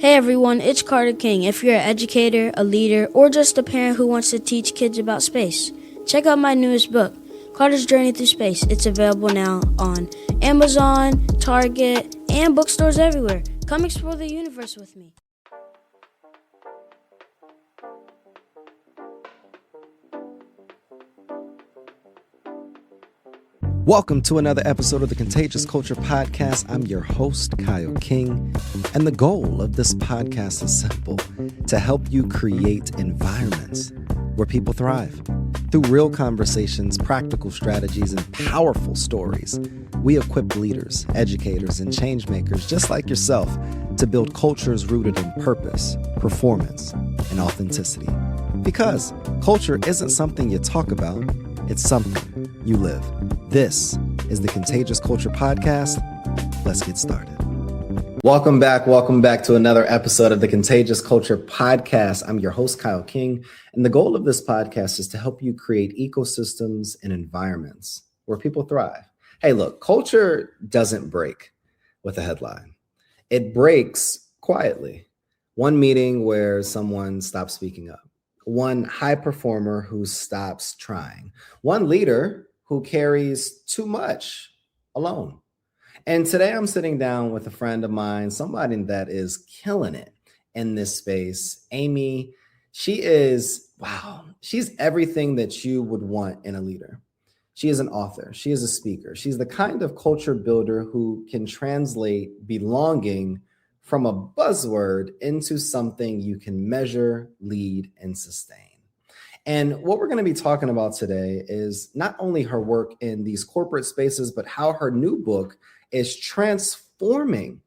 Hey everyone, it's Carter King. If you're an educator, a leader, or just a parent who wants to teach kids about space, check out my newest book, Carter's Journey Through Space. It's available now on Amazon, Target, and bookstores everywhere. Come explore the universe with me. Welcome to another episode of the Contagious Culture Podcast. I'm your host, Kyle King, and the goal of this podcast is simple: to help you create environments where people thrive. Through real conversations, practical strategies, and powerful stories, we equip leaders, educators, and change makers just like yourself to build cultures rooted in purpose, performance, and authenticity. Because culture isn't something you talk about, it's something you live. This is the Contagious Culture Podcast. Let's get started. Welcome back to another episode of the Contagious Culture Podcast. I'm your host, Kyle King, and the goal of this podcast is to help you create ecosystems and environments where people thrive. Hey, look, culture doesn't break with a headline. It breaks quietly. One meeting where someone stops speaking up. One high performer who stops trying. One leader who carries too much alone. And today I'm sitting down with a friend of mine, somebody that is killing it in this space. Amy, she's everything that you would want in a leader. She is an author. She is a speaker. She's the kind of culture builder who can translate belonging from a buzzword into something you can measure, lead, and sustain. And what we're going to be talking about today is not only her work in these corporate spaces, but how her new book is transforming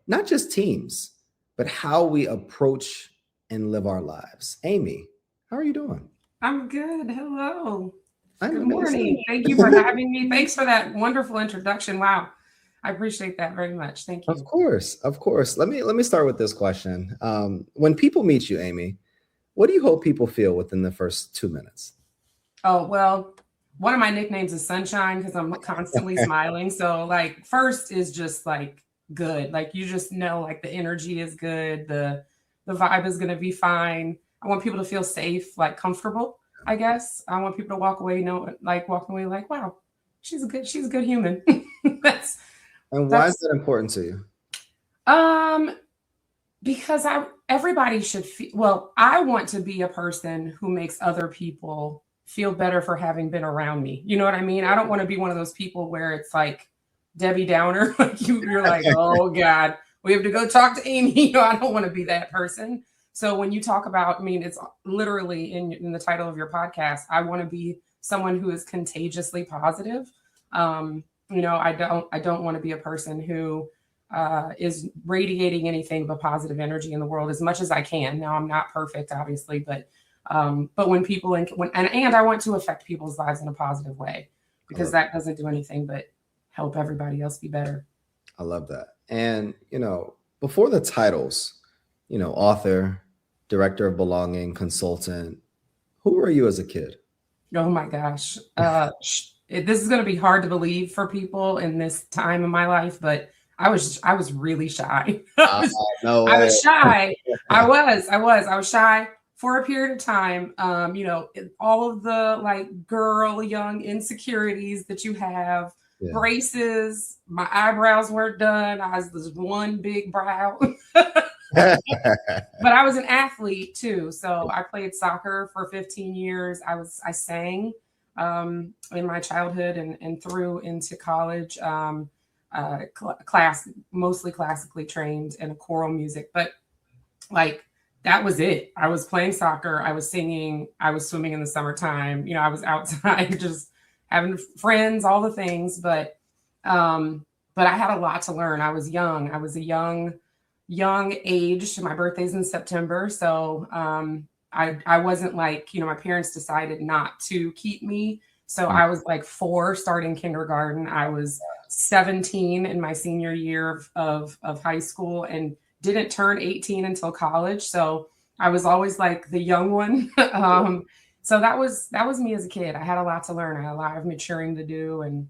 not just teams, but how we approach and live our lives. Amy, how are you doing? I'm good. Hello. Good morning. Thank you for having me. Thanks for that wonderful introduction. Wow. I appreciate that very much. Thank you. Of course. Let me start with this question. When people meet you, Amy, what do you hope people feel within the first 2 minutes? Oh, well, one of my nicknames is Sunshine because I'm constantly smiling. So like first is just like good. Like you just know like the energy is good. The vibe is going to be fine. I want people to feel safe, like comfortable, I guess. I want people to walking away like, wow, she's a good human. Why is that important to you? Because everybody should feel, well, I want to be a person who makes other people feel better for having been around me. You know what I mean? I don't want to be one of those people where it's like Debbie Downer. Like you're like, oh God, we have to go talk to Amy. I don't want to be that person. So when you talk about, it's literally in the title of your podcast, I want to be someone who is contagiously positive. I don't want to be a person who is radiating anything but positive energy in the world as much as I can. Now I'm not perfect, obviously, but when people and I want to affect people's lives in a positive way because that doesn't do anything but help everybody else be better. I love that. And before the titles, author, director of belonging, consultant, who were you as a kid? Oh my gosh. This is going to be hard to believe for people in this time in my life, but I was really shy. I was shy. I was shy for a period of time. All of the like young insecurities that you have, braces, my eyebrows weren't done. I was this one big brow. But I was an athlete too. So I played soccer for 15 years. I sang in my childhood and through into college. Mostly classically trained in choral music, but like that was it. I was playing soccer, I was singing, I was swimming in the summertime. I was outside just having friends, all the things. But I had a lot to learn. I was young. I was a young age. My birthday's in September, so I wasn't like my parents decided not to keep me. So I was like 4 starting kindergarten. I was 17 in my senior year of high school and didn't turn 18 until college. So I was always like the young one. So that was me as a kid. I had a lot to learn. I had a lot of maturing to do and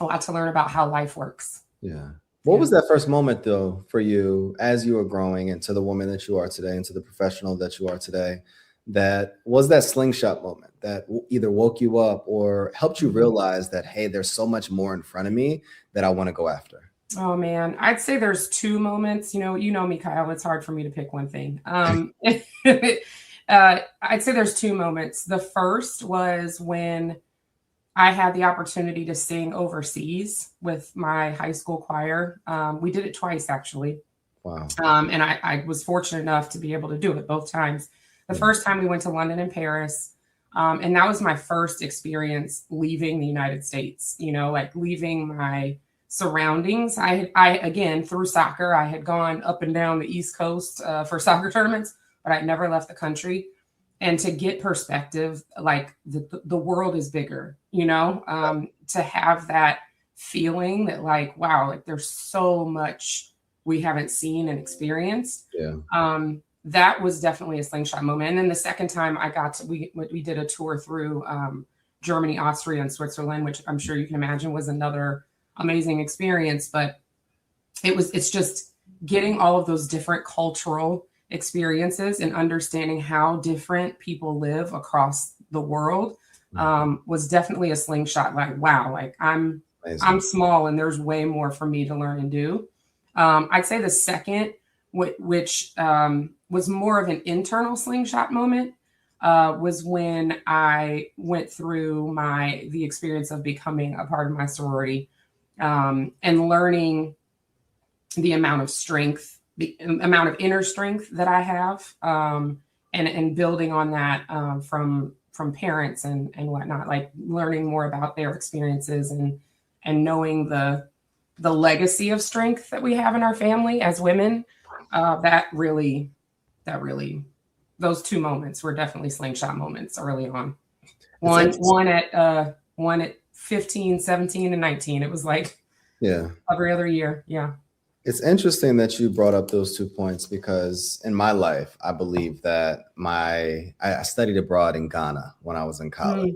a lot to learn about how life works. Yeah. What was that first moment though for you as you were growing into the woman that you are today, into the professional that you are today? That was that slingshot moment that either woke you up or helped you realize that, hey, there's so much more in front of me that I want to go after. Oh man, I'd say there's two moments. You know me, Kyle. It's hard for me to pick one thing. I'd say there's two moments. The first was when I had the opportunity to sing overseas with my high school choir. We did it twice, actually. Wow. And I was fortunate enough to be able to do it both times. The first time we went to London and Paris. And that was my first experience leaving the United States, like leaving my surroundings. I again, through soccer, I had gone up and down the East Coast for soccer tournaments, but I'd never left the country. And to get perspective, like the world is bigger, to have that feeling that like, wow, like there's so much we haven't seen and experienced. Yeah. That was definitely a slingshot moment. And then the second time we did a tour through Germany, Austria, and Switzerland, which I'm sure you can imagine was another amazing experience. But it's just getting all of those different cultural experiences and understanding how different people live across the world was definitely a slingshot. Like, wow, like I'm small and there's way more for me to learn and do. I'd say the second, which was more of an internal slingshot moment, was when I went through the experience of becoming a part of my sorority and learning the amount of strength, the amount of inner strength that I have, and building on that from parents and whatnot, like learning more about their experiences and knowing the legacy of strength that we have in our family as women. That really, those two moments were definitely slingshot moments early on. One at 15, 17, and 19. It was like every other year. Yeah. It's interesting that you brought up those 2 points because in my life, I believe that I studied abroad in Ghana when I was in college.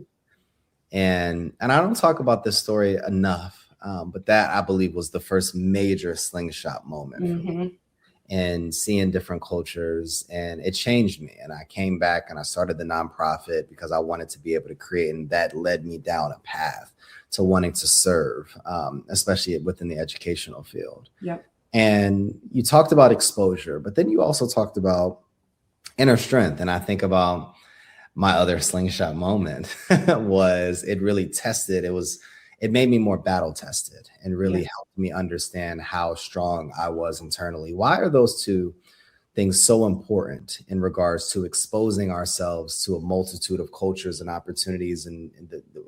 And I don't talk about this story enough, but that I believe was the first major slingshot moment for me. And seeing different cultures, and it changed me. And I came back and I started the nonprofit because I wanted to be able to create, and that led me down a path to wanting to serve, especially within the educational field. Yep. And you talked about exposure, but then you also talked about inner strength. And I think about my other slingshot moment was it really tested. It made me more battle tested and really helped me understand how strong I was internally. Why are those two things so important in regards to exposing ourselves to a multitude of cultures and opportunities in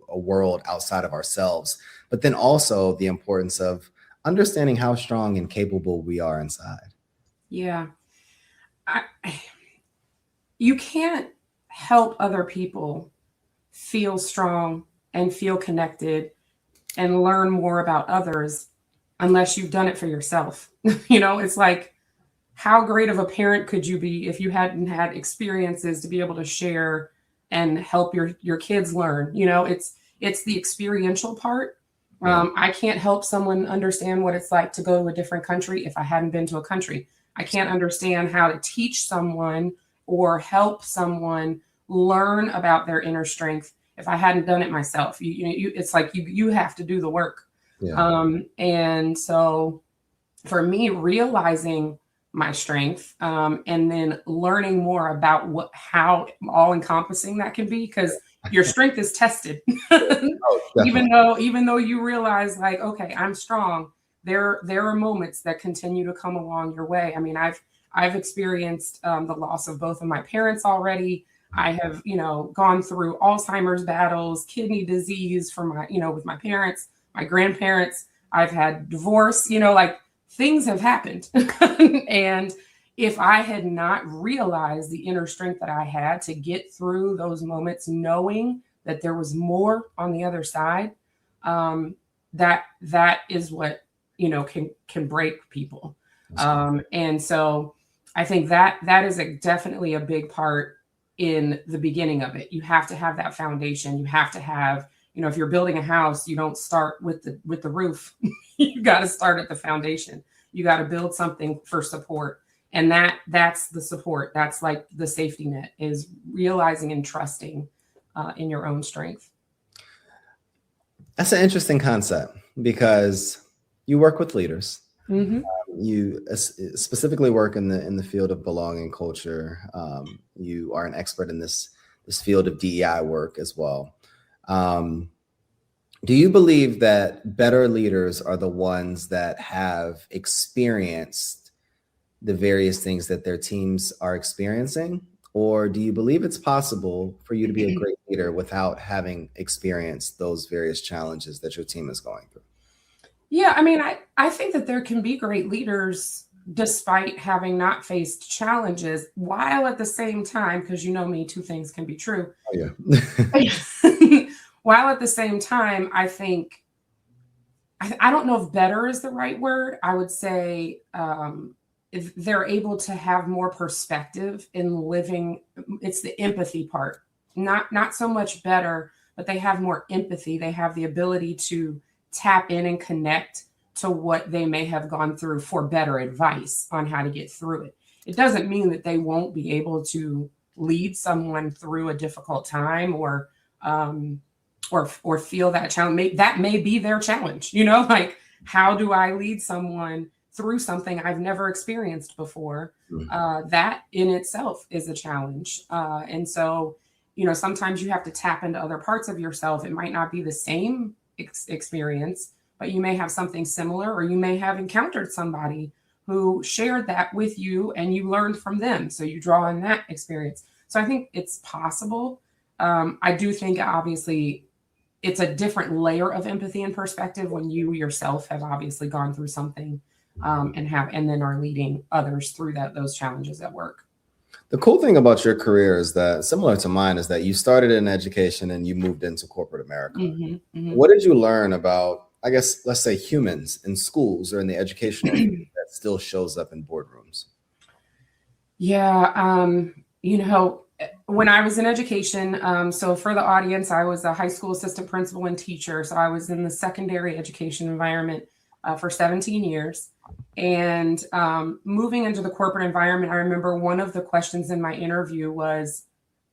a world outside of ourselves, but then also the importance of understanding how strong and capable we are inside? Yeah. You can't help other people feel strong and feel connected and learn more about others unless you've done it for yourself. It's like, how great of a parent could you be if you hadn't had experiences to be able to share and help your kids learn? It's the experiential part. I can't help someone understand what it's like to go to a different country if I hadn't been to a country. I can't understand how to teach someone or help someone learn about their inner strength if I hadn't done it myself. It's like you have to do the work. Yeah. And so for me, realizing my strength and then learning more about how all encompassing that can be, because your strength is tested. even though you realize like, okay, I'm strong, there are moments that continue to come along your way. I mean, I've experienced the loss of both of my parents already. I have, gone through Alzheimer's battles, kidney disease with my parents, my grandparents. I've had divorce, like things have happened. And if I had not realized the inner strength that I had to get through those moments, knowing that there was more on the other side, that is what, can break people. And so I think that is definitely a big part in the beginning of it. You have to have that foundation. You have to have, if you're building a house, you don't start with the roof. You got to start at the foundation. You got to build something for support. And that's the support. That's like the safety net, is realizing and trusting in your own strength. That's an interesting concept, because you work with leaders. Mm-hmm. You specifically work in the field of belonging culture. You are an expert in this field of DEI work as well. Do you believe that better leaders are the ones that have experienced the various things that their teams are experiencing? Or do you believe it's possible for you to be a great leader without having experienced those various challenges that your team is going through? Yeah, I mean, I think that there can be great leaders despite having not faced challenges, while at the same time, because you know me, two things can be true. Oh, yeah. While at the same time, I think, I don't know if better is the right word. I would say if they're able to have more perspective in living, it's the empathy part, not so much better, but they have more empathy. They have the ability to tap in and connect to what they may have gone through for better advice on how to get through it. It doesn't mean that they won't be able to lead someone through a difficult time or feel that challenge. That may be their challenge, like, how do I lead someone through something I've never experienced before? That in itself is a challenge. And so, sometimes you have to tap into other parts of yourself. It might not be the same experience, but you may have something similar, or you may have encountered somebody who shared that with you and you learned from them. So you draw on that experience. So I think it's possible. I do think, obviously, it's a different layer of empathy and perspective when you yourself have obviously gone through something and then are leading others through those challenges at work. The cool thing about your career is that, similar to mine, is that you started in education and you moved into corporate America. Mm-hmm, mm-hmm. What did you learn about, I guess, let's say, humans in schools or in the educational field that still shows up in boardrooms? Yeah, when I was in education, so for the audience, I was a high school assistant principal and teacher. So I was in the secondary education environment for 17 years. And moving into the corporate environment, I remember one of the questions in my interview was,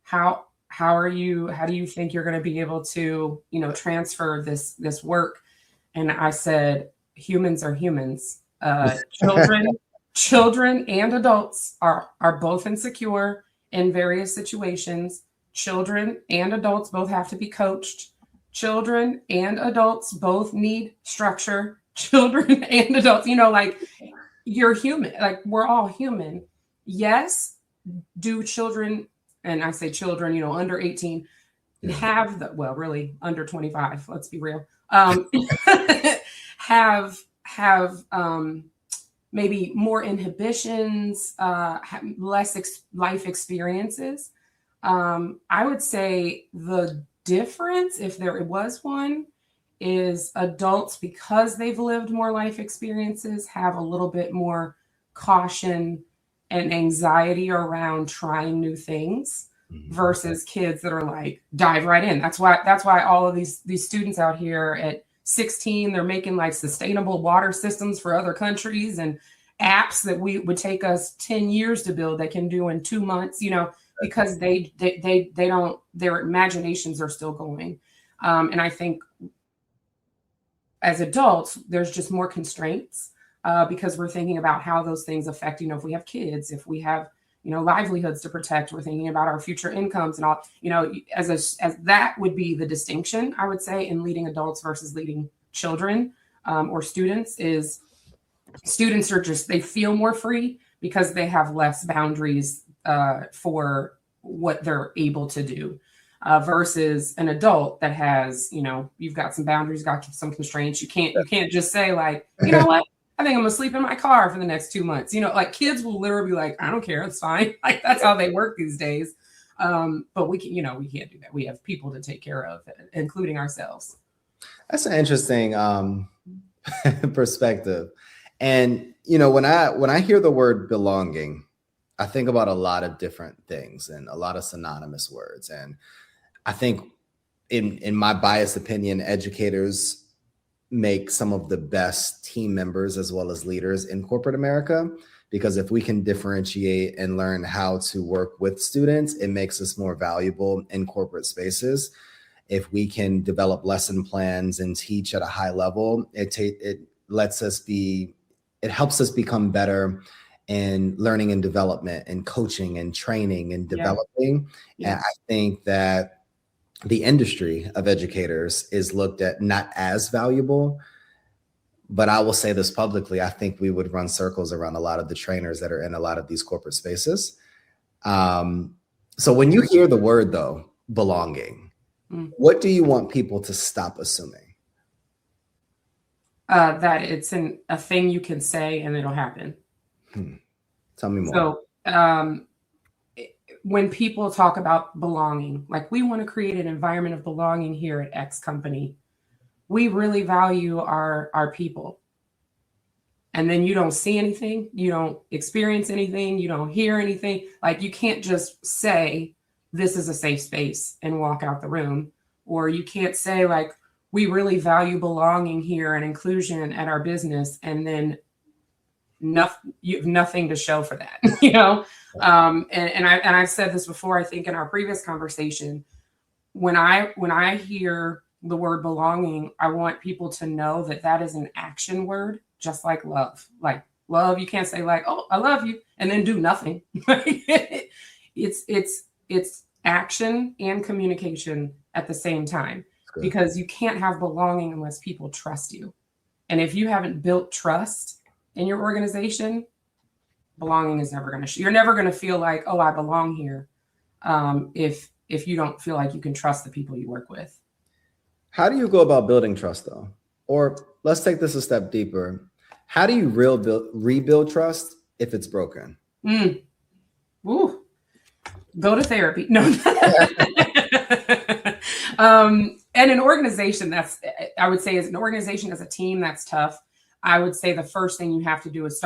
how do you think you're going to be able to, transfer this work? And I said, humans are humans. Children and adults are both insecure in various situations. Children and adults both have to be coached. Children and adults both need structure. Children and adults, like, you're human, like, we're all human. Yes, do children, and I say children, under 18, have really under 25, let's be real, have maybe more inhibitions, less life experiences. I would say the difference, if there was one, is adults, because they've lived more life experiences, have a little bit more caution and anxiety around trying new things, versus kids that are like, dive right in. That's why all of these students out here at 16, they're making like sustainable water systems for other countries and apps that would take us 10 years to build that can do in 2 months, because they don't, their imaginations are still going. And I think as adults, there's just more constraints because we're thinking about how those things affect, if we have kids, if we have, livelihoods to protect, we're thinking about our future incomes and all, as that would be the distinction, I would say, in leading adults versus leading children or students, is students are they feel more free because they have less boundaries for what they're able to do. Versus an adult that has, you've got some boundaries, got some constraints. You can't just say like, you know what, I think I'm gonna sleep in my car for the next 2 months. Like, kids will literally be like, I don't care, it's fine. Like, that's how they work these days. But we can, we can't do that. We have people to take care of, including ourselves. That's an interesting perspective. And when I hear the word belonging, I think about a lot of different things and a lot of synonymous words. And I think in my biased opinion, educators make some of the best team members as well as leaders in corporate America, because if we can differentiate and learn how to work with students, it makes us more valuable in corporate spaces. If we can develop lesson plans and teach at a high level, it helps us become better in learning and development and coaching and training and developing. Yeah. And I think that the industry of educators is looked at not as valuable, but I will say this publicly, I think we would run circles around a lot of the trainers that are in a lot of these corporate spaces. So when you hear the word, though, belonging, what do you want people to stop assuming? That it's a thing you can say and it'll happen. Tell me more. So when people talk about belonging, like we want to create an environment of belonging here at X company, we really value our people. And then you don't see anything, you don't experience anything, you don't hear anything. Like you can't just say, this is a safe space and walk out the room. Or you can't say like, we really value belonging here and inclusion at our business. And then you have nothing to show for that, you know? And I've said this before, I think in our previous conversation, when I hear the word belonging, I want people to know that is an action word, just like love. Like love, you can't say like, oh, I love you, and then do nothing. It's action and communication at the same time, because you can't have belonging unless people trust you. And if you haven't built trust in your organization, belonging is never going to, you're never going to feel like, oh, I belong here. If you don't feel like you can trust the people you work with. How do you go about building trust, though? Or let's take this a step deeper. How do you rebuild trust if it's broken? Ooh, go to therapy. No. And an organization I would say as an organization, as a team, that's tough. I would say the first thing you have to do is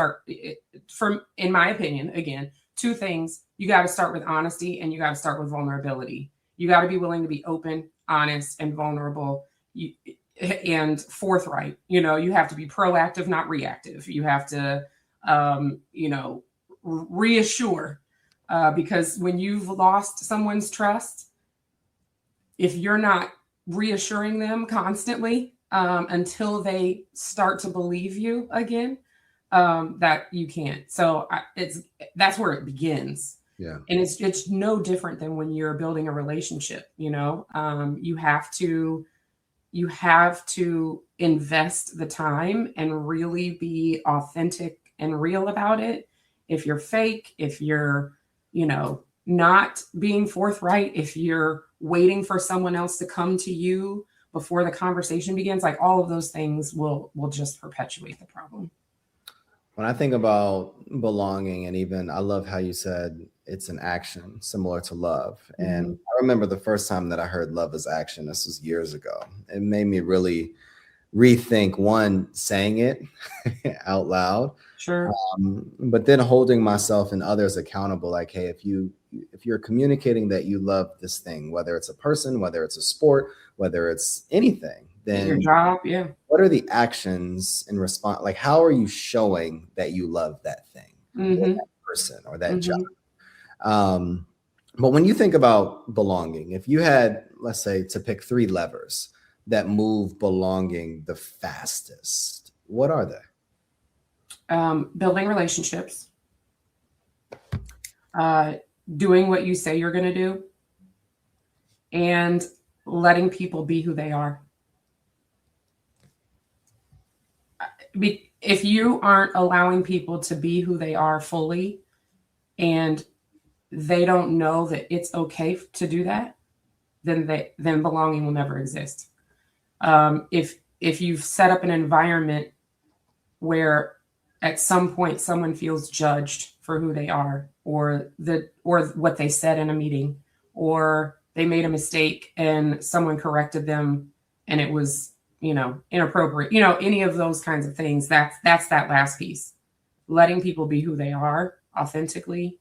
in my opinion, again, two things. You got to start with honesty and you got to start with vulnerability. You got to be willing to be open, honest, and vulnerable, and forthright. You know, you have to be proactive, not reactive. You have to, reassure, because when you've lost someone's trust, if you're not reassuring them constantly until they start to believe you again, that you can't. So that's where it begins. Yeah. And it's no different than when you're building a relationship, you know. You have to invest the time and really be authentic and real about it. If you're fake, if you're, not being forthright, if you're waiting for someone else to come to you before the conversation begins, like all of those things will just perpetuate the problem. When I think about belonging, and even I love how you said it's an action similar to love. And I remember the first time that I heard love is action. This was years ago. It made me really rethink, one, saying it out loud. Sure. But then holding myself and others accountable. Like, hey, if you're communicating that you love this thing, whether it's a person, whether it's a sport, whether it's anything, then your job, yeah. What are the actions in response? Like, how are you showing that you love that thing, or that person, or that job? But when you think about belonging, if you had, let's say, to pick 3 levers that move belonging the fastest, what are they? Building relationships, doing what you say you're going to do, and letting people be who they are. If you aren't allowing people to be who they are fully, and they don't know that it's okay to do that, then belonging will never exist. If you've set up an environment where at some point someone feels judged for who they are, or what they said in a meeting, or they made a mistake and someone corrected them and it was, inappropriate, any of those kinds of things, that's that last piece. Letting people be who they are authentically,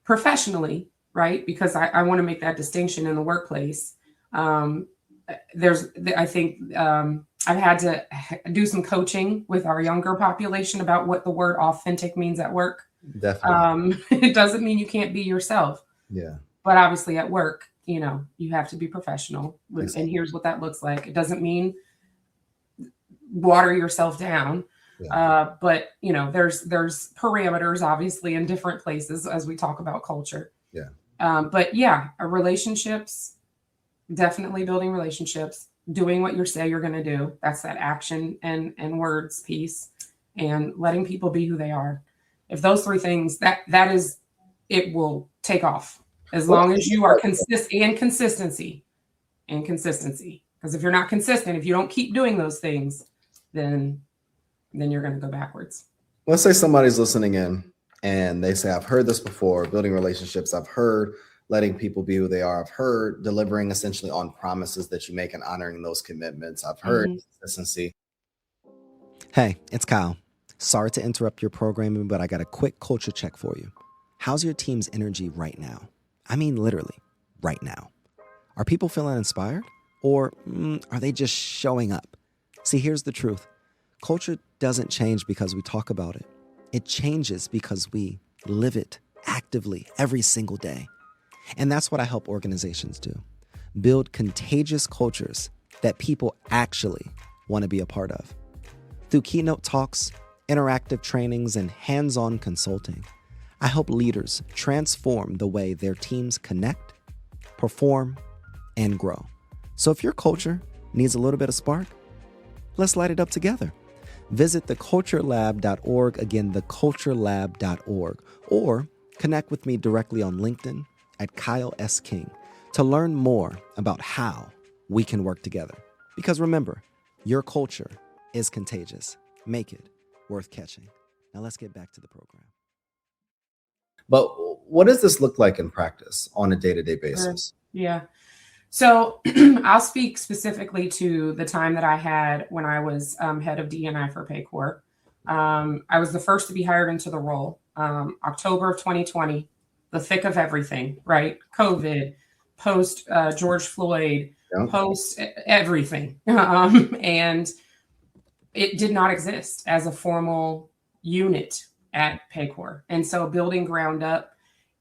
professionally, right? Because I want to make that distinction in the workplace. I think I've had to do some coaching with our younger population about what the word authentic means at work. Definitely. It doesn't mean you can't be yourself. Yeah. But obviously at work, you have to be professional. Exactly. And here's what that looks like. It doesn't mean water yourself down. Yeah. But there's parameters obviously in different places as we talk about culture. Yeah. But yeah, relationships, definitely building relationships, doing what you say you're going to do. That's that action and words piece, and letting people be who they are. If those three things, that is, it will take off as long as you are consistency. Because if you're not consistent, if you don't keep doing those things, then you're going to go backwards. Let's say somebody's listening in and they say, I've heard this before, building relationships. I've heard letting people be who they are. I've heard delivering essentially on promises that you make and honoring those commitments. I've heard consistency. Hey, it's Kyle. Sorry to interrupt your programming, but I got a quick culture check for you. How's your team's energy right now? I mean, literally, right now. Are people feeling inspired? Or are they just showing up? See, here's the truth. Culture doesn't change because we talk about it. It changes because we live it actively every single day. And that's what I help organizations do. Build contagious cultures that people actually want to be a part of. Through keynote talks, interactive trainings, and hands-on consulting, I help leaders transform the way their teams connect, perform, and grow. So if your culture needs a little bit of spark, let's light it up together. Visit theculturelab.org, again, theculturelab.org, or connect with me directly on LinkedIn at Kyle S. King to learn more about how we can work together. Because remember, your culture is contagious. Make it worth catching. Now let's get back to the program. But what does this look like in practice on a day-to-day basis? Yeah. So I'll speak specifically to the time that I had when I was head of D&I for Paycor. I was the first to be hired into the role, October of 2020, the thick of everything, right? COVID, post George Floyd, post everything. And it did not exist as a formal unit at Paycor. And so building ground up,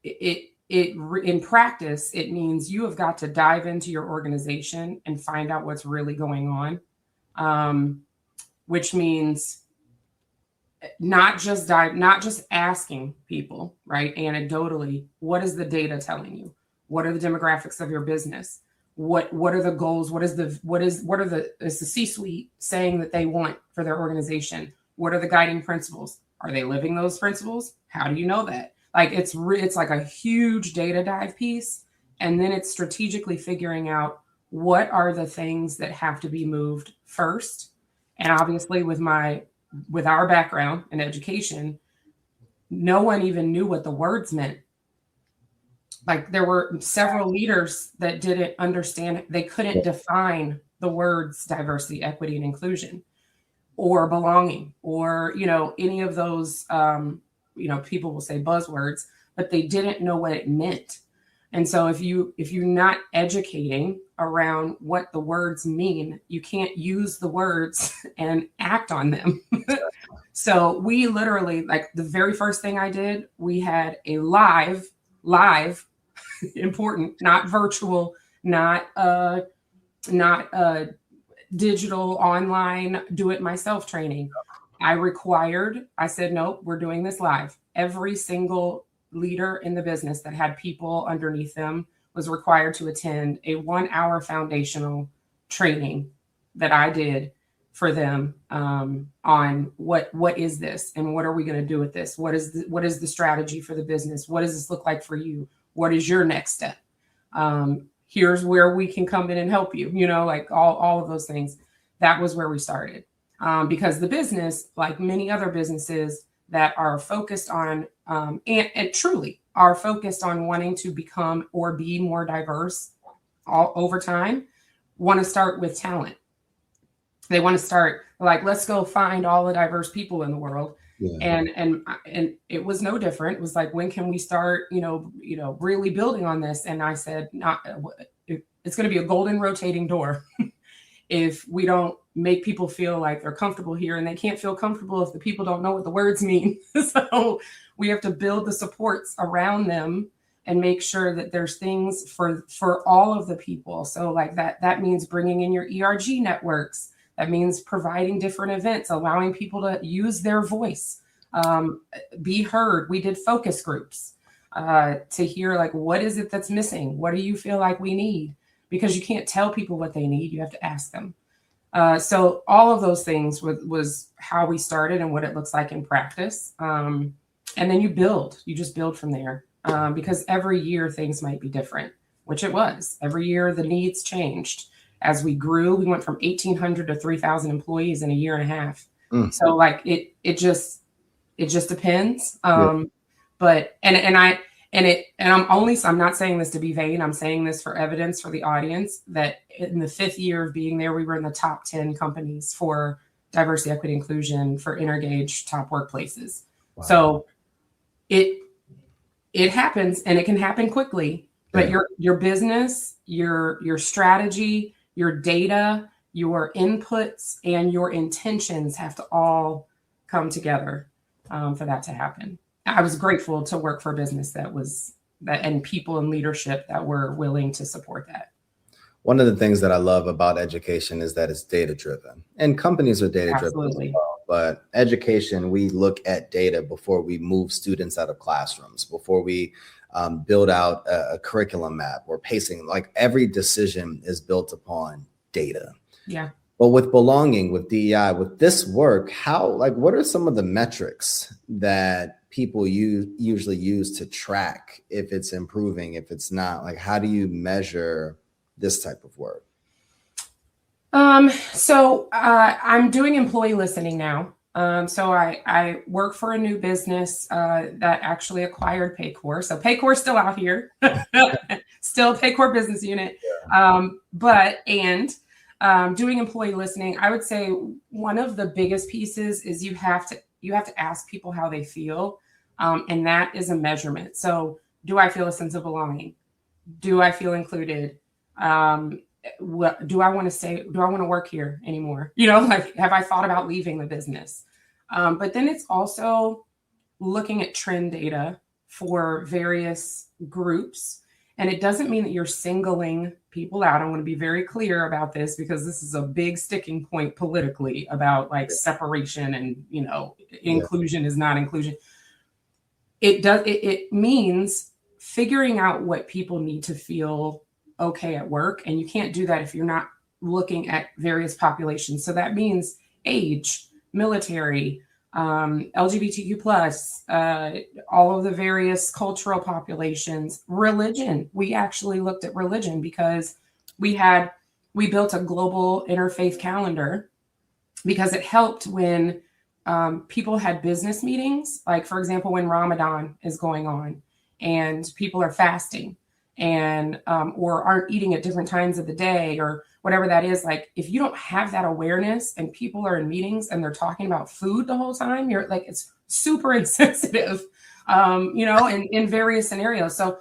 it in practice, it means you have got to dive into your organization and find out what's really going on, which means not just asking people, right? Anecdotally, what is the data telling you? What are the demographics of your business? What are the goals? Is the C-suite saying that they want for their organization? What are the guiding principles? Are they living those principles? How do you know that? Like it's like a huge data dive piece. And then it's strategically figuring out what are the things that have to be moved first. And obviously with our background in education, no one even knew what the words meant. Like there were several leaders that didn't understand, they couldn't define the words diversity, equity, and inclusion, or belonging, or, any of those, people will say buzzwords, but they didn't know what it meant. And so if you're not educating around what the words mean, you can't use the words and act on them. So we literally, like the very first thing I did, we had a live, important, not virtual, not digital, online, do it myself training. I said, nope, we're doing this live. Every single leader in the business that had people underneath them was required to attend a 1-hour foundational training that I did for them on what is this and what are we going to do with this? What is the strategy for the business? What does this look like for you? What is your next step? Here's where we can come in and help you, like all of those things. That was where we started. Because the business, like many other businesses that are focused on, and truly are focused on wanting to become or be more diverse over time, want to start with talent. They want to start like, let's go find all the diverse people in the world. Yeah. And it was no different. It was like, when can we start, really building on this? And I said, it's going to be a golden rotating door if we don't make people feel like they're comfortable here, and they can't feel comfortable if the people don't know what the words mean. So we have to build the supports around them and make sure that there's things for all of the people. So like that means bringing in your ERG networks. That means providing different events, allowing people to use their voice, be heard. We did focus groups to hear like, what is it that's missing? What do you feel like we need? Because you can't tell people what they need. You have to ask them. So all of those things was how we started and what it looks like in practice. And then you just build from there, because every year things might be different, which it was. Every year the needs changed. As we grew, we went from 1,800 to 3,000 employees in a year and a half. So like it just depends. But I'm not saying this to be vain. I'm saying this for evidence for the audience that in the 5th year of being there, we were in the top 10 companies for diversity, equity, inclusion for Intergage top workplaces. Wow. So it happens, and it can happen quickly, but your business, your strategy, your data, your inputs, and your intentions have to all come together for that to happen. I was grateful to work for a business and people in leadership that were willing to support that. One of the things that I love about education is that it's data driven, and companies are data driven as well. But education, we look at data before we move students out of classrooms, before we build out a curriculum map or pacing. Like every decision is built upon data. Yeah. But with belonging, with DEI, with this work, what are some of the metrics that people usually use to track if it's improving, if it's not? Like, how do you measure this type of work? So I'm doing employee listening now. So I work for a new business that actually acquired Paycor. So Paycor's still out here, still Paycor business unit. Doing employee listening, I would say one of the biggest pieces is you have to ask people how they feel. And that is a measurement. So do I feel a sense of belonging? Do I feel included? What do I want to say? Do I want to work here anymore? Like, have I thought about leaving the business? But then it's also looking at trend data for various groups. And it doesn't mean that you're singling people out. I want to be very clear about this, because this is a big sticking point politically about like separation and, inclusion is not inclusion. It means figuring out what people need to feel okay at work. And you can't do that if you're not looking at various populations. So that means age, military, LGBTQ plus, all of the various cultural populations, religion. We actually looked at religion because we built a global interfaith calendar because it helped when people had business meetings, like for example, when Ramadan is going on and people are fasting and or aren't eating at different times of the day or whatever that is. Like, if you don't have that awareness and people are in meetings and they're talking about food the whole time, you're like, it's super insensitive, in various scenarios. So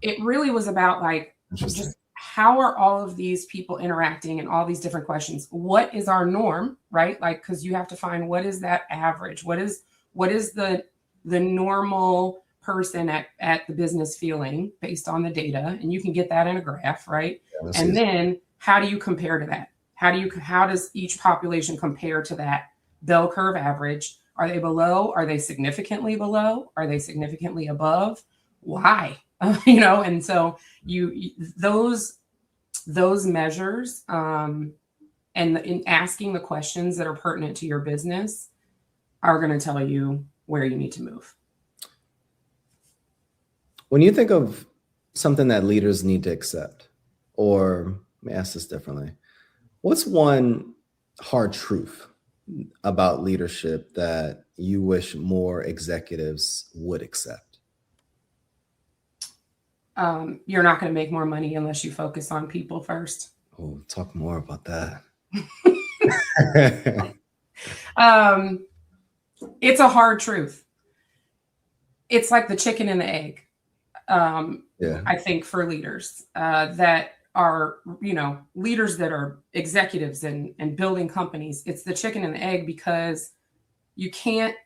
it really was about like, just how are all of these people interacting and all these different questions? What is our norm, right? Like, because you have to find what is that average? What is the normal person at the business feeling based on the data, and you can get that in a graph, right? And then how do you compare to that? How does each population compare to that bell curve average? Are they below? Are they significantly below? Are they significantly above? Why? And so those measures and in asking the questions that are pertinent to your business are going to tell you where you need to move. When you think of something that leaders need to accept, or let me ask this differently, what's one hard truth about leadership that you wish more executives would accept? You're not going to make more money unless you focus on people first. Oh, talk more about that. It's a hard truth. It's like the chicken and the egg. I think for leaders that are, leaders that are executives and building companies, it's the chicken and the egg, because you can't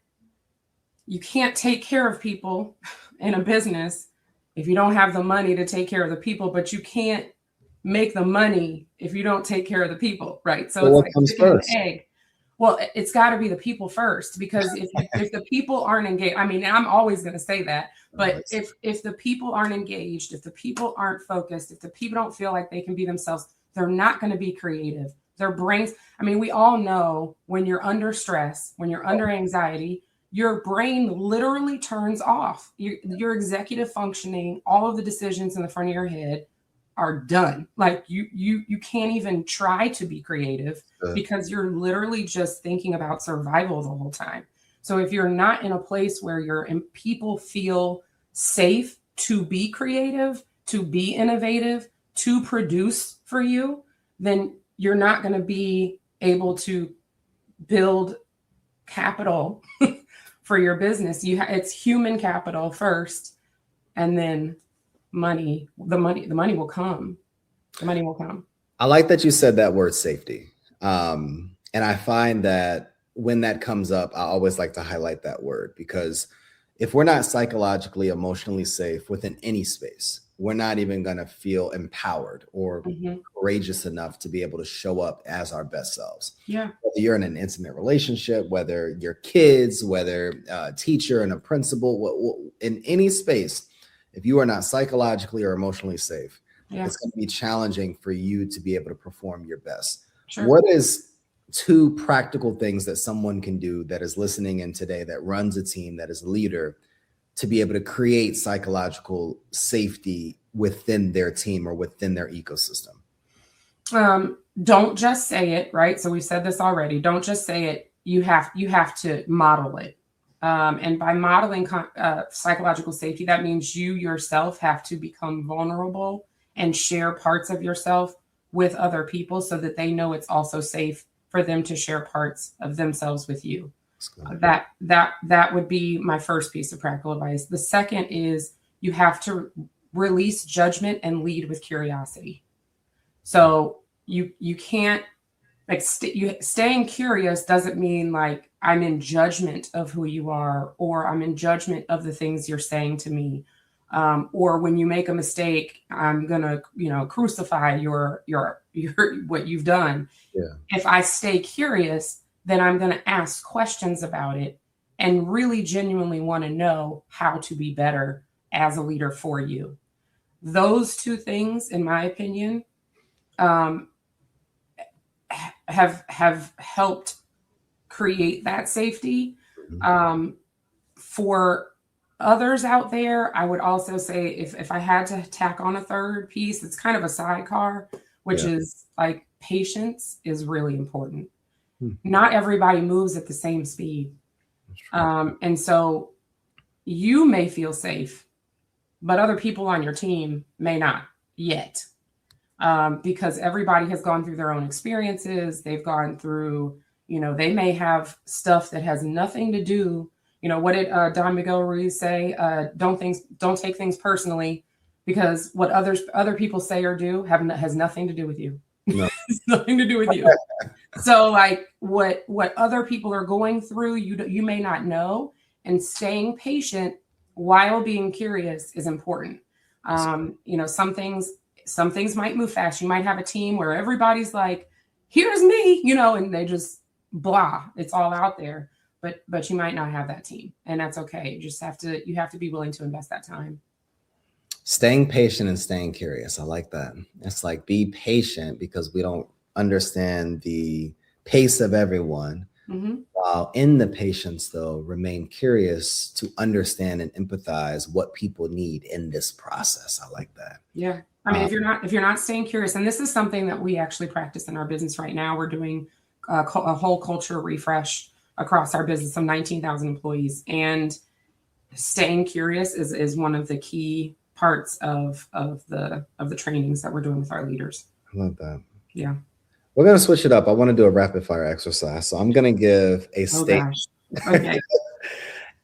take care of people in a business if you don't have the money to take care of the people, but you can't make the money if you don't take care of the people, right? So it's like chicken and egg. Well, it's got to be the people first, because if the people aren't engaged, I mean, I'm always going to say that, but if the people aren't engaged, if the people aren't focused, if the people don't feel like they can be themselves, they're not going to be creative. Their brains, I mean, we all know when you're under stress, when you're under anxiety, your brain literally turns off. Your executive functioning, all of the decisions in the front of your head are done. Like you can't even try to be creative because you're literally just thinking about survival the whole time. So if you're not in a place where people feel safe to be creative, to be innovative, to produce for you, then you're not going to be able to build capital for your business. It's human capital first, and then money. The money will come. The money will come. I like that you said that word safety. And I find that when that comes up, I always like to highlight that word, because if we're not psychologically, emotionally safe within any space, we're not even going to feel empowered or courageous enough to be able to show up as our best selves. Yeah. Whether you're in an intimate relationship, whether you're kids, whether a teacher and a principal, in any space, if you are not psychologically or emotionally safe, it's going to be challenging for you to be able to perform your best. Sure. What is 2 practical things that someone can do that is listening in today, that runs a team, that is a leader, to be able to create psychological safety within their team or within their ecosystem? Don't just say it, right? So we said this already. Don't just say it. You have to model it. And by modeling psychological safety, that means you yourself have to become vulnerable and share parts of yourself with other people so that they know it's also safe for them to share parts of themselves with you. That would be my first piece of practical advice. The second is you have to release judgment and lead with curiosity. So you can't, like, staying curious doesn't mean like I'm in judgment of who you are, or I'm in judgment of the things you're saying to me, or when you make a mistake, I'm gonna crucify your what you've done. Yeah. If I stay curious, then I'm going to ask questions about it and really genuinely want to know how to be better as a leader for you. Those 2 things, in my opinion, have helped create that safety. For others out there, I would also say, if I had to tack on a third piece, it's kind of a sidecar, which is like patience is really important. Not everybody moves at the same speed. And so you may feel safe, but other people on your team may not yet, because everybody has gone through their own experiences. They've gone through, they may have stuff that has nothing to do. What did Don Miguel Ruiz say? Don't take things personally, because what other people say or do has nothing to do with you. No. It's nothing to do with you. So like what other people are going through, you may not know, and staying patient while being curious is important. Some things might move fast. You might have a team where everybody's like, here's me, and they just blah, it's all out there. But you might not have that team, and that's okay. You have to be willing to invest that time. Staying patient and staying curious. I like that. It's like, be patient because we don't understand the pace of everyone. While in the patience, though, remain curious to understand and empathize what people need in this process. I like that. Yeah. I mean, if you're not staying curious, and this is something that we actually practice in our business right now. We're doing a whole culture refresh across our business, some 19,000 employees, and staying curious is one of the key parts of the trainings that we're doing with our leaders. I love that. Yeah. We're going to switch it up. I want to do a rapid fire exercise. So I'm going to give a statement. Okay.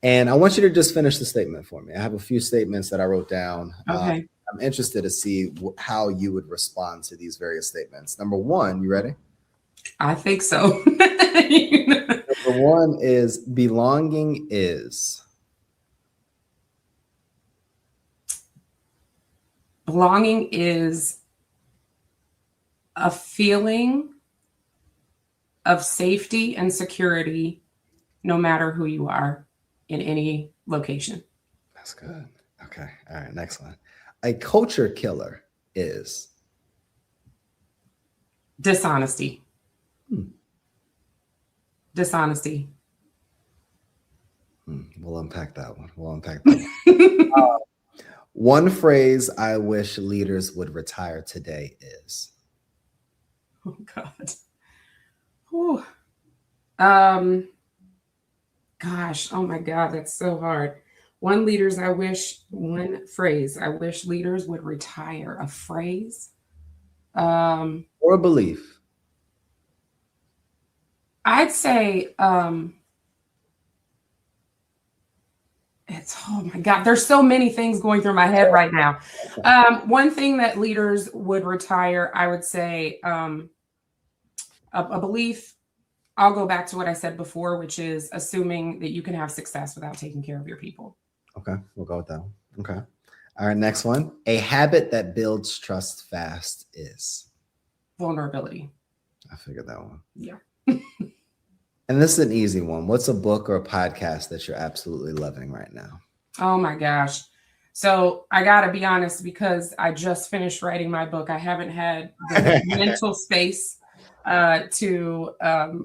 And I want you to just finish the statement for me. I have a few statements that I wrote down. Okay. I'm interested to see how you would respond to these various statements. Number one, you ready? I think so. Number one is belonging is. Belonging is a feeling of safety and security, no matter who you are in any location. That's good. Okay. All right. Next one. A culture killer is. Dishonesty. Dishonesty. We'll unpack that one. One phrase I wish leaders would retire today is. Oh God. Whew. Gosh, oh my God, that's so hard. One phrase I wish leaders would retire. A phrase? Or a belief. I'd say oh my God, there's so many things going through my head right now. One thing that leaders would retire, I would say a belief. I'll go back to what I said before, which is assuming that you can have success without taking care of your people. Okay, we'll go with that one. Okay. All right, next one. A habit that builds trust fast is. Vulnerability. I figured that one. Yeah. And this is an easy one. What's a book or a podcast that you're absolutely loving right now? Oh my gosh. So I got to be honest, because I just finished writing my book. I haven't had the mental space to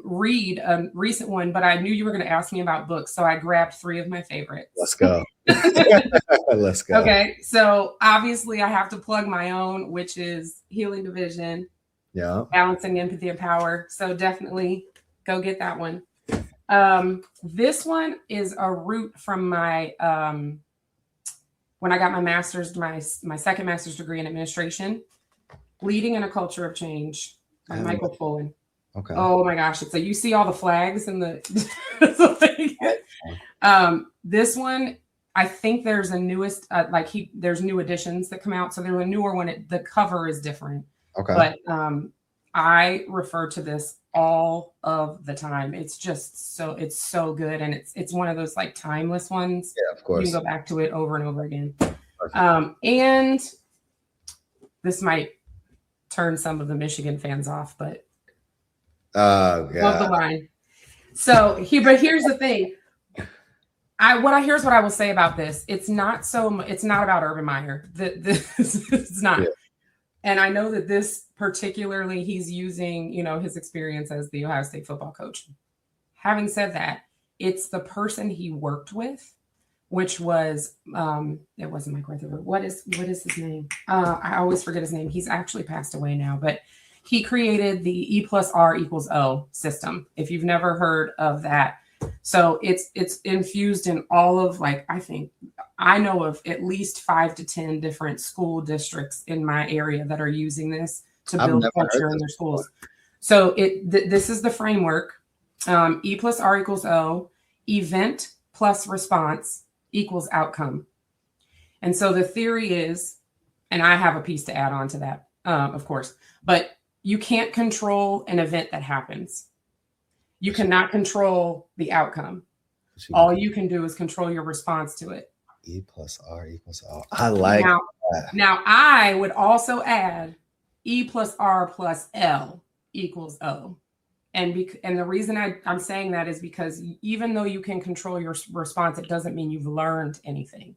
read a recent one, but I knew you were going to ask me about books. So I grabbed 3 of my favorites. Let's go. Let's go. Okay. So obviously I have to plug my own, which is Healing Division. Yeah. Balancing Empathy and Power. So definitely go get that one. This one is a root from my, when I got my master's, my second master's degree in administration, Leading in a Culture of Change by Michael Fullen. Okay. Oh my gosh. It's you see all the flags in the, this one, I think there's a newest, there's new editions that come out. So there's a newer one. The cover is different. Okay. But I refer to this all of the time. It's just it's so good. And it's one of those like timeless ones. Yeah, of course. You can go back to it over and over again. And this might turn some of the Michigan fans off, but oh, God. Love the line. So but here's the thing. Here's what I will say about this. It's not about Urban Meyer. It's not. Yeah. And I know that this particularly, he's using, his experience as the Ohio State football coach. Having said that, it's the person he worked with, which was, it wasn't Mike Rutherford. What is his name? I always forget his name. He's actually passed away now, but he created the E+R=O system. If you've never heard of that. So it's infused in all of I know of at least 5 to 10 different school districts in my area that are using this to build culture in their schools. So this is the framework. E+R=O, event plus response equals outcome. And so the theory is, and I have a piece to add on to that, of course, but you can't control an event that happens. You cannot control the outcome. All you can do is control your response to it. E+R=O. I like that. Now, I would also add E+R+L=O. And the reason I'm saying that is because even though you can control your response, it doesn't mean you've learned anything.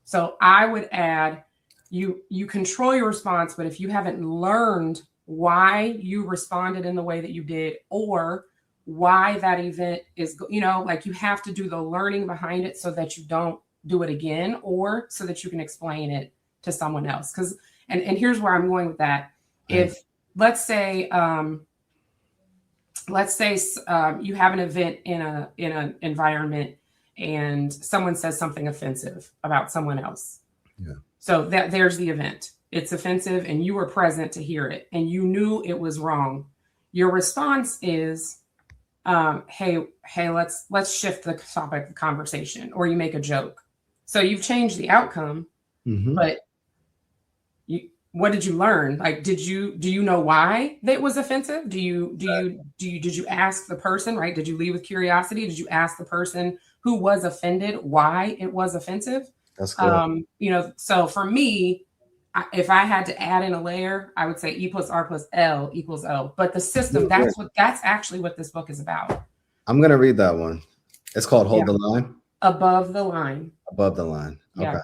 So I would add, you control your response, but if you haven't learned why you responded in the way that you did, or why that event is, you have to do the learning behind it so that you don't do it again, or so that you can explain it to someone else. And here's where I'm going with that. If let's say you have an event in an environment and someone says something offensive about someone else. Yeah. So there's the event. It's offensive and you were present to hear it and you knew it was wrong. Your response is, hey, let's shift the topic of conversation, or you make a joke. So you've changed the outcome, but what did you learn? Like, do you know why that was offensive? Did you ask the person, right? Did you lead with curiosity? Did you ask the person who was offended why it was offensive? That's good. So for me, if I had to add in a layer, I would say E plus R plus L equals O. But the system, that's actually what this book is about. I'm going to read that one. It's called Hold the Line. Above the line. Above the line. Yeah. Okay.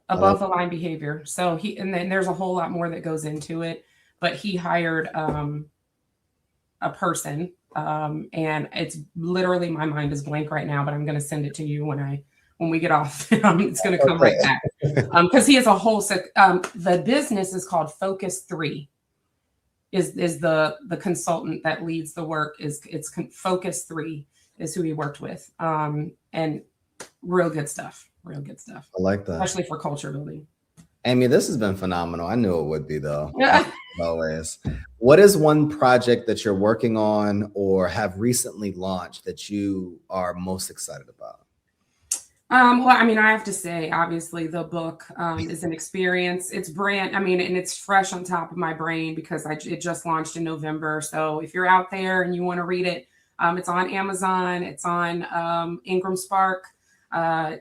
Above the line behavior. So and then there's a whole lot more that goes into it, but he hired a person, and it's literally, my mind is blank right now, but I'm going to send it to you when we get off. It's going to come right back. Because he has a whole the business is called Focus 3. Is the consultant that leads the work. Focus 3 is who he worked with, and real good stuff. I like that, especially for culture building. Amy, this has been phenomenal. I knew it would be, though. Always. What is one project that you're working on or have recently launched that you are most excited about? Well, I mean, I have to say, obviously, the book is an experience. It's and it's fresh on top of my brain because it just launched in November. So if you're out there and you want to read it, it's on Amazon. It's on Ingram Spark.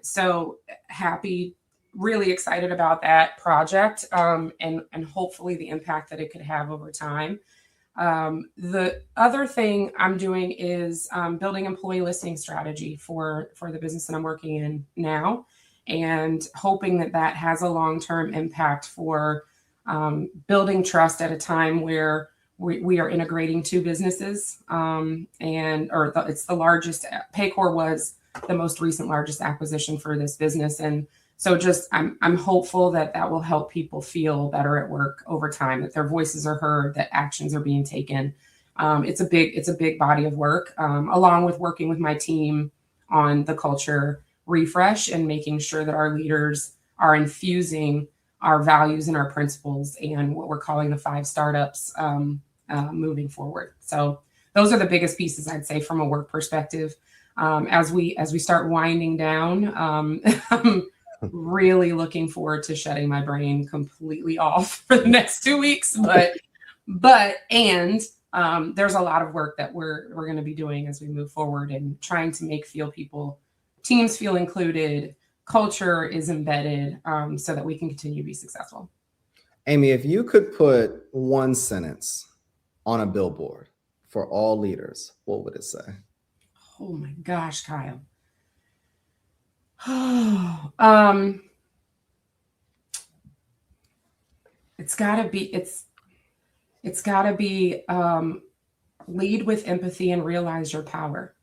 So happy, really excited about that project, and hopefully the impact that it could have over time. The other thing I'm doing is building employee listening strategy for the business that I'm working in now, and hoping that has a long-term impact for building trust at a time where we are integrating two businesses, it's the largest. Paycor was the most recent largest acquisition for this business, and so I'm hopeful that will help people feel better at work over time, that their voices are heard, that actions are being taken. It's a big body of work, along with working with my team on the culture refresh and making sure that our leaders are infusing our values and our principles and what we're calling the 5 startups moving forward. So those are the biggest pieces, I'd say, from a work perspective. As we start winding down, I'm really looking forward to shutting my brain completely off for the next 2 weeks. But there's a lot of work that we're going to be doing as we move forward and trying to make teams feel included, culture is embedded, so that we can continue to be successful. Amy, if you could put one sentence on a billboard for all leaders, what would it say? Oh my gosh, Kyle. It's gotta be lead with empathy and realize your power.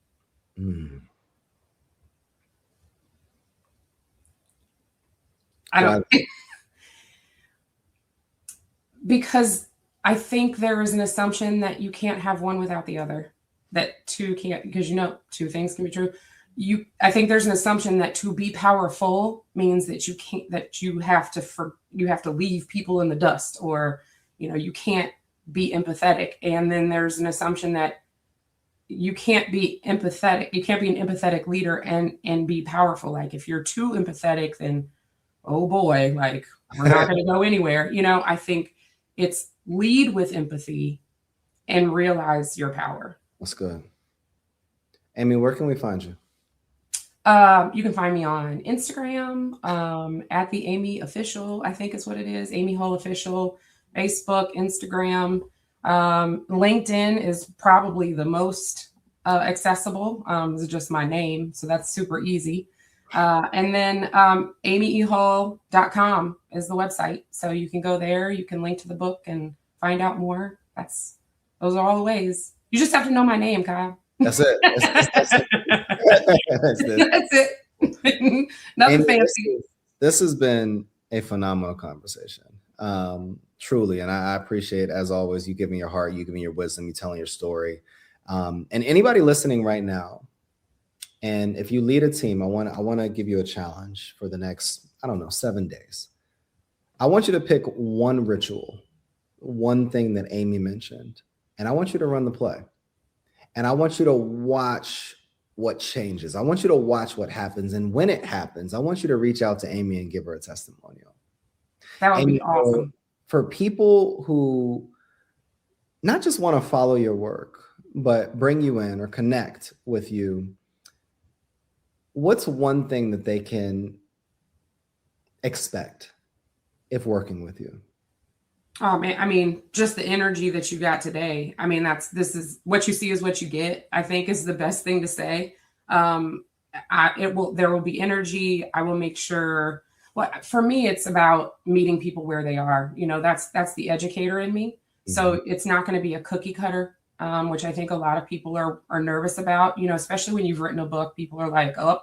Because I think there is an assumption that you can't have one without the other, that two can't, because two things can be true. I think there's an assumption that to be powerful means that you have to leave people in the dust, or you can't be empathetic. And then there's an assumption that you can't be empathetic. You can't be an empathetic leader and be powerful. Like, if you're too empathetic, then oh boy, like, we're not going to go anywhere. I think it's lead with empathy and realize your power. That's good. Amy, where can we find you? You can find me on Instagram, at the Amy Official, I think is what it is. Amy Hull Official, Facebook, Instagram. LinkedIn is probably the most accessible. It's just my name, so that's super easy. And then amyehall.com is the website. So you can go there, you can link to the book and find out more. Those are all the ways. You just have to know my name, Kyle. That's it. That's it. Nothing fancy. This has been a phenomenal conversation. Truly. And I appreciate, as always, you giving your heart, you giving your wisdom, you telling your story. And anybody listening right now, and if you lead a team, I want to give you a challenge for the next, 7 days. I want you to pick one ritual, one thing that Amy mentioned, and I want you to run the play. And I want you to watch what changes. I want you to watch what happens. And when it happens, I want you to reach out to Amy and give her a testimonial. That would And be awesome. for people who not just want to follow your work, but bring you in or connect with you, what's one thing that they can expect if working with you? Oh man, I mean, just the energy that you got today. I mean, this is what you see is what you get, I think is the best thing to say. There will be energy. I will make sure, well, for me, it's about meeting people where they are. That's the educator in me. So it's not going to be a cookie cutter, which I think a lot of people are nervous about, especially when you've written a book. People are like, oh,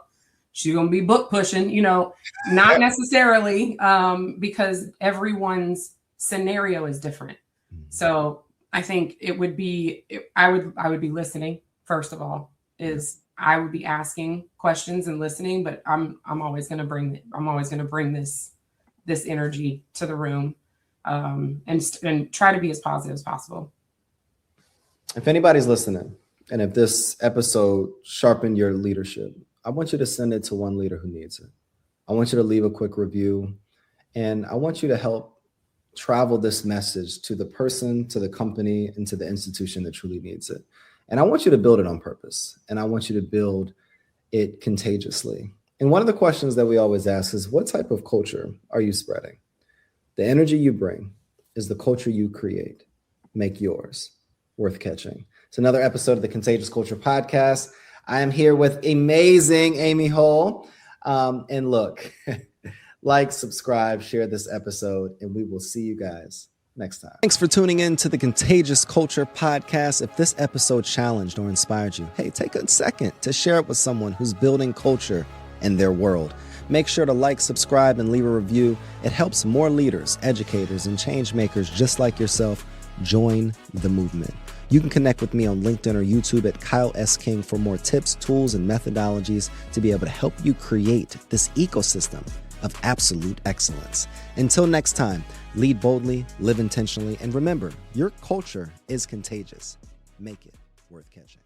she's going to be book pushing, not necessarily, because everyone's scenario is different. So I think it would be, I would be listening. First of all, I would be asking questions and listening, but I'm always going to bring this energy to the room, and try to be as positive as possible. If anybody's listening, and if this episode sharpened your leadership, I want you to send it to one leader who needs it. I want you to leave a quick review, and I want you to help travel this message to the person, to the company, and to the institution that truly needs it. And I want you to build it on purpose, and I want you to build it contagiously. And one of the questions that we always ask is, what type of culture are you spreading? The energy you bring is the culture you create. Make yours worth catching. It's another episode of the Contagious Culture Podcast. I am here with amazing Amy Hull. And look, like, subscribe, share this episode, and we will see you guys next time. Thanks for tuning in to the Contagious Culture Podcast. If this episode challenged or inspired you, hey, take a second to share it with someone who's building culture in their world. Make sure to like, subscribe, and leave a review. It helps more leaders, educators, and change makers just like yourself join the movement. You can connect with me on LinkedIn or YouTube at Kyle S. King for more tips, tools, and methodologies to be able to help you create this ecosystem of absolute excellence. Until next time, lead boldly, live intentionally, and remember, your culture is contagious. Make it worth catching.